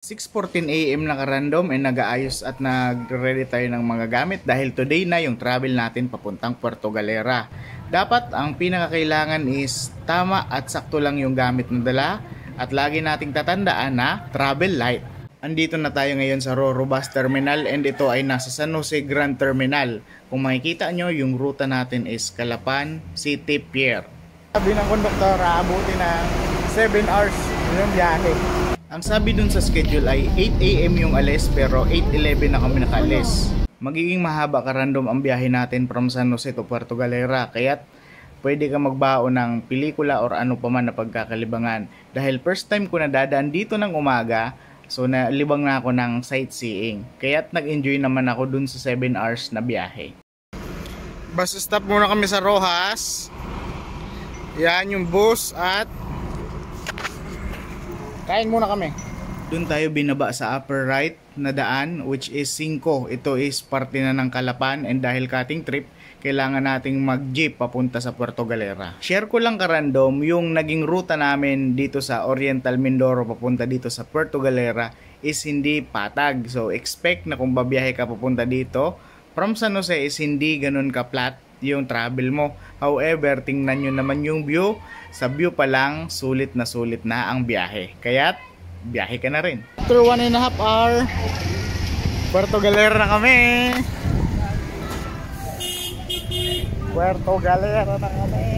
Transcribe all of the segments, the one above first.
6:14 AM na ka-random ay nag-aayos at nagre-ready tayo ng mga gamit dahil today na yung travel natin papuntang Puerto Galera. Dapat ang pinakakailangan is tama at sakto lang yung gamit na dala at lagi nating tatandaan na travel light. Andito na tayo ngayon sa Roro Bus Terminal and ito ay nasa San Jose Grand Terminal. Kung makikita nyo, yung ruta natin is Calapan City Pier. Sabi ng konduktor, aabuti ng 7 hours yung biyahe. Ang sabi dun sa schedule ay 8 AM yung alis pero 8:11 na kami nakaalis. Magiging mahaba ka-random ang biyahe natin from San Jose to Puerto Galera kaya't pwede ka magbaon ng pelikula or ano pa man na pagkakalibangan. Dahil first time ko na dadaan dito ng umaga, so nalibang na ako ng sightseeing. Kaya't nag-enjoy naman ako dun sa 7 hours na biyahe. Bus stop muna kami sa Rojas. Yan yung bus at kain muna kami. Doon tayo binaba sa upper right na daan which is 5. Ito is parte na ng Calapan and dahil cutting trip, kailangan nating mag-jeep papunta sa Puerto Galera. Share ko lang ka-random yung naging ruta namin dito sa Oriental Mindoro papunta dito sa Puerto Galera is hindi patag. So expect na kung babiyahe ka papunta dito, from San Jose is hindi ganun ka-flat yung travel mo. However, tingnan nyo naman yung view. Sa view pa lang, sulit na ang biyahe. Kaya't, biyahe ka na rin. After 1.5 hour, Puerto Galera na kami. Puerto Galera na kami.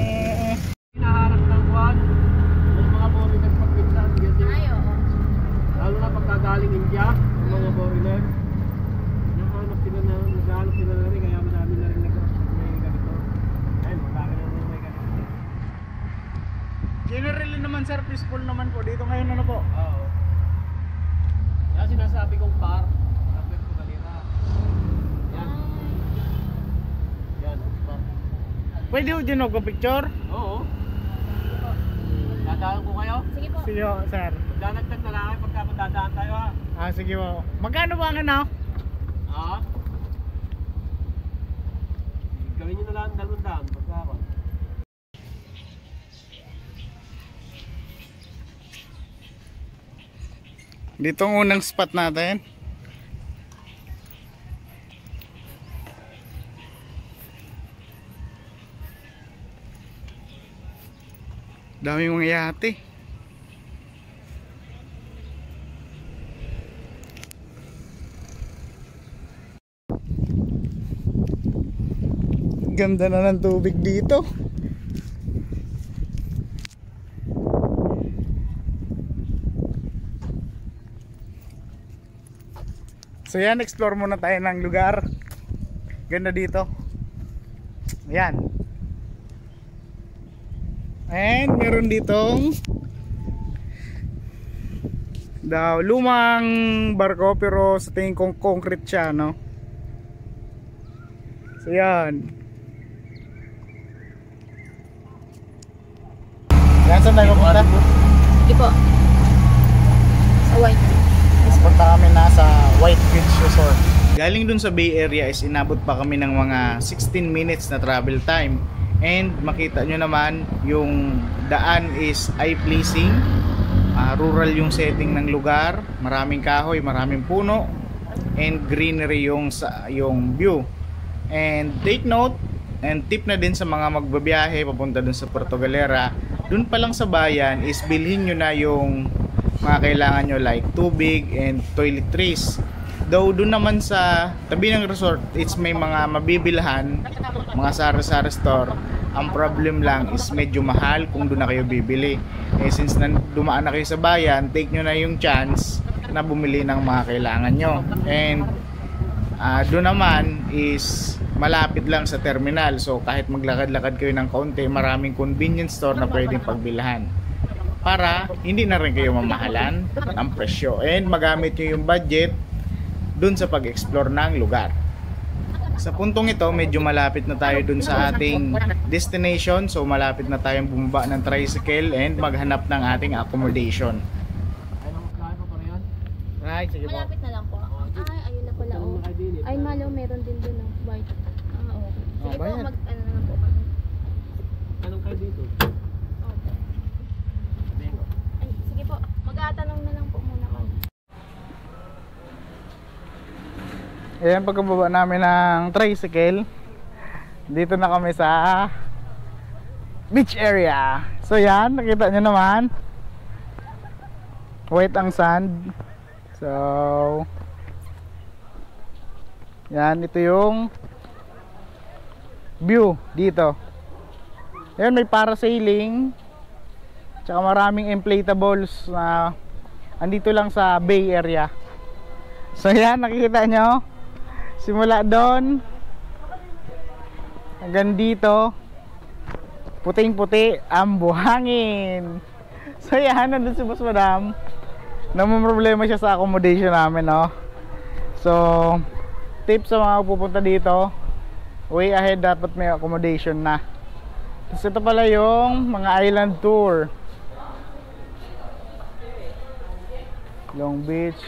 Hinaharap ng buwan, yung mga foreigner pagpinsan, lalo na pagkagaling India, yung mga foreigner. Naghahanap sila na rin, kaya madami na rin may ganito. Ayun, madami na rin may ganito. Generally naman sir, peaceful naman po. Dito ngayon ano po? Oo. Kaya sinasabi kong par, ng Puerto Galera. Yan. Yan, par. Pwede ho dyan magpa-picture? Oo. Dadaan ko kayo? Sige po. Sige ho, sir. Magdanagdag na lang kayo pagka magdadaan tayo ha. Sige ho. Magkano ba ang ano? Ha? Gawin nyo na lang 200 pagka ako. Dito ang unang spot natin. Dami mga yate. Ganda na ng tubig dito. So yan, explore muna tayo ng lugar. Ganda dito. Ayan. And meron ditong lumang barko pero sa tingin kong concrete siya, no? So yan. Yan, saan tayo pupunta? Sige po. Sa white. Punta kami na sa White Beach Resort. Galing dun sa Bay Area is inabot pa kami ng mga 16 minutes na travel time. And makita nyo naman yung daan is eye-pleasing. Rural yung setting ng lugar. Maraming kahoy, maraming puno. And greenery yung view. And take note, and tip na din sa mga magbabiyahe papunta dun sa Puerto Galera. Dun pa lang sa bayan is bilhin nyo na yung mga kailangan nyo like tubig and toiletries. Though doon naman sa tabi ng resort, it's may mga mabibilhan, mga sari-sari store. Ang problem lang is medyo mahal kung doon na kayo bibili. Since dumaan na kayo sa bayan, take nyo na yung chance na bumili ng mga kailangan nyo. And doon naman is malapit lang sa terminal. So kahit maglakad-lakad kayo ng kaunti, maraming convenience store na pwedeng pagbilhan. Para hindi na rin kayo mamahalan ang presyo and magamit nyo yung budget dun sa pag-explore ng lugar. Sa puntong ito, medyo malapit na tayo dun sa ating destination. So malapit na tayong bumaba ng tricycle and maghanap ng ating accommodation. Right, sige po. Malapit na lang po. Ay, ayun na pala. Oh. Ay, malo, meron din dun ng white. Okay. Sige po, Bayan. ano na lang po kami. Anong kayo dito? Okay. Ay, sige po, mag-aatanong na lang po muna kami. Ayan, pagkababa namin ng tricycle, dito na kami sa beach area. So yan, nakita nyo naman, white ang sand. So yan, ito yung view dito. Ayan, may parasailing, tsaka maraming inflatables na andito lang sa Bay Area. So yan, nakikita nyo, simula doon hanggang dito, puting puti ang buhangin. So yan, nandun si Boss Madam, namumroblema siya sa accommodation namin, no? So tips sa mga pupunta dito, way ahead dapat may accommodation na. Tapos ito pala yung mga island tour, Long Beach.